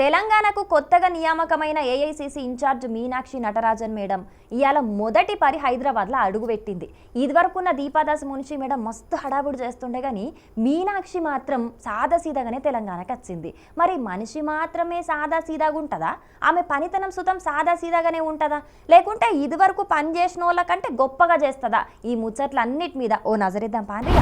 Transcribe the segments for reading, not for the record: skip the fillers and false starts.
తెలంగాణకు కొత్తగా నియామకమైన AICC incharge Meenakshi Natarajan madam ఇవాళ మొదటి పరి హైదరాబాద్లో అడుగుపెట్టింది. ఇదివరకున్న దీపాదాస్ మున్షి మేడం మస్తు హడావుడు చేస్తుండే కానీ మీనాక్షి మాత్రం సాదాసీదాగానే తెలంగాణకు వచ్చింది. మరి మనిషి మాత్రమే సాదాసీదాగా ఉంటుందా? ఆమె పనితనం సుతం సాదాసీదాగానే ఉంటుందా? లేకుంటే ఇదివరకు పని చేసిన వాళ్ళ కంటే గొప్పగా చేస్తుందా? ఈ ముచ్చట్లన్నిటి మీద ఓ నజరిద్దాం పాండి.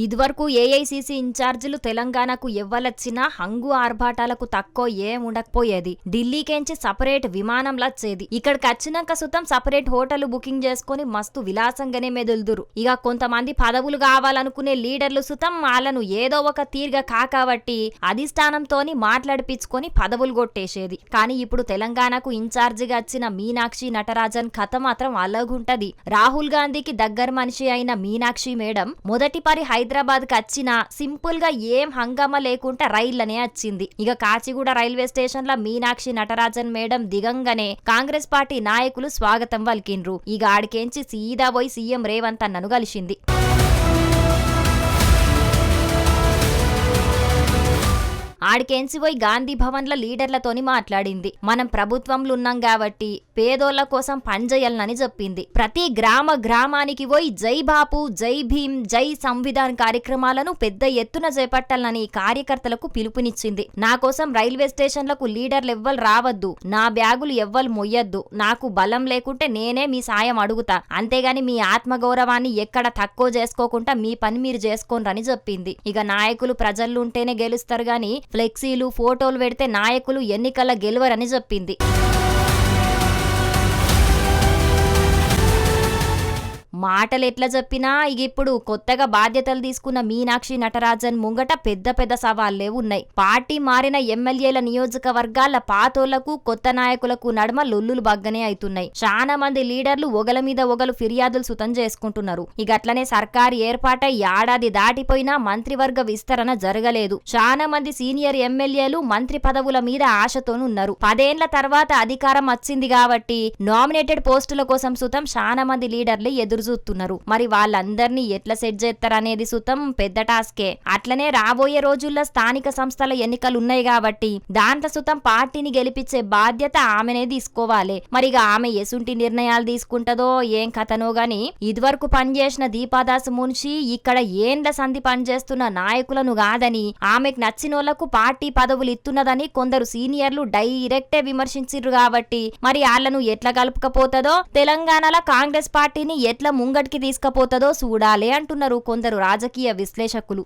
ఇదివరకు ఏఐసీసీ ఇన్ఛార్జీలు తెలంగాణకు ఎవ్వలొచ్చినా హంగు ఆర్భాటాలకు తక్కువ ఏం ఉండకపోయేది. ఢిల్లీకేంచి సపరేట్ విమానంలా వచ్చేది. ఇక్కడికి వచ్చినాక సుతం సపరేట్ హోటల్ బుకింగ్ చేసుకుని మస్తు విలాసంగానే మెదులుదురు. ఇక కొంతమంది పదవులు కావాలనుకునే లీడర్లు సుతం వాళ్ళను ఏదో ఒక తీరుగా కాకబట్టి అధిష్టానంతోని మాట్లాడిపించుకొని పదవులు కొట్టేసేది. కానీ ఇప్పుడు తెలంగాణకు ఇన్ఛార్జిగా వచ్చిన మీనాక్షి నటరాజన్ కథ మాత్రం అలాగుంటది. రాహుల్ గాంధీకి దగ్గర మనిషి అయిన మీనాక్షి మేడం మొదటి పరి హైదరాబాద్ కి వచ్చిన సింపుల్ గా ఏం హంగామా లేకుండా రైళ్లనే వచ్చింది. ఇక కాచిగూడ రైల్వే స్టేషన్ లో మీనాక్షి నటరాజన్ మేడం దిగంగానే కాంగ్రెస్ పార్టీ నాయకులు స్వాగతం పలికిండ్రు. ఇక ఆడికేంచి సీదా పోయి సీఎం రేవంత్ అన్నను కలిసింది. ఆడికెంచిపోయి గాంధీ భవన్ లో లీడర్లతోని మాట్లాడింది. మనం ప్రభుత్వంలో ఉన్నాం కాబట్టి పేదోళ్ల కోసం పనిచేయాలని చెప్పింది. ప్రతి గ్రామానికి పోయి జై బాపు, జై భీమ్, జై సంవిధాన్ కార్యక్రమాలను పెద్ద ఎత్తున చేపట్టాలని కార్యకర్తలకు పిలుపునిచ్చింది. నా కోసం రైల్వే స్టేషన్లకు లీడర్లు ఎవ్వరు రావద్దు, నా బ్యాగులు ఎవ్వరు మొయ్యద్దు, నాకు బలం లేకుంటే నేనే మీ సాయం అడుగుతా, అంతేగాని మీ ఆత్మగౌరవాన్ని ఎక్కడ తక్కువ చేసుకోకుండా మీ పని మీరు చేసుకోనని చెప్పింది. ఇక నాయకులు ప్రజల్లో ఉంటేనే గెలుస్తారు గాని ఫ్లెక్సీలు ఫోటోలు పెడితే నాయకులు ఎన్నికల గెలువరని చెప్పింది. మాటలు ఎట్లా చెప్పినా ఇక ఇప్పుడు కొత్తగా బాధ్యతలు తీసుకున్న మీనాక్షి నటరాజన్ ముంగట పెద్ద పెద్ద సవాళ్లే ఉన్నాయి. పార్టీ మారిన ఎమ్మెల్యేల నియోజకవర్గాల పాతోళ్లకు కొత్త నాయకులకు నడుమ లొల్లులు బగ్గనే అవుతున్నాయి. చాలా మంది లీడర్లు ఒగల మీద ఒగలు ఫిర్యాదులు సుతం చేసుకుంటున్నారు. ఇక అట్లనే సర్కారు ఏర్పాటై ఏడాది దాటిపోయినా మంత్రివర్గ విస్తరణ జరగలేదు. చాలా మంది సీనియర్ ఎమ్మెల్యేలు మంత్రి పదవుల మీద ఆశతోనున్నారు. 10 ఏళ్ల తర్వాత అధికారం వచ్చింది కాబట్టి నామినేటెడ్ పోస్టుల కోసం సుతం చాలా మంది లీడర్లు ఎదురు చూస్తున్నారు. మరి వాళ్ళందరినీ ఎట్లా సెట్ చేస్తారనేది సుతం పెద్ద టాస్కే. అట్లనే రాబోయే రోజుల్లో స్థానిక సంస్థల ఎన్నికలు ఉన్నాయి కాబట్టి దాంట్లో సుతం పార్టీని గెలిపించే బాధ్యత ఆమెనే తీసుకోవాలి. మరిగా ఆమె ఎసుంటి నిర్ణయాలు తీసుకుంటదో ఏం కథనో గాని ఇదివరకు పనిచేసిన దీపాదాస్ మున్షి ఇక్కడ ఏండ్ల సంధి పనిచేస్తున్న నాయకులను కాదని ఆమెకు నచ్చినోళ్లకు పార్టీ పదవులు ఇస్తున్నదని కొందరు సీనియర్లు డైరెక్టే విమర్శించారు. కాబట్టి మరి వాళ్ళను ఎట్లా కలుపుకపోతుందో, తెలంగాణలో కాంగ్రెస్ పార్టీని ఎట్లా ముంగటికి తీసుకపోతుందో చూడాలి అంటున్నారు కొందరు రాజకీయ విశ్లేషకులు.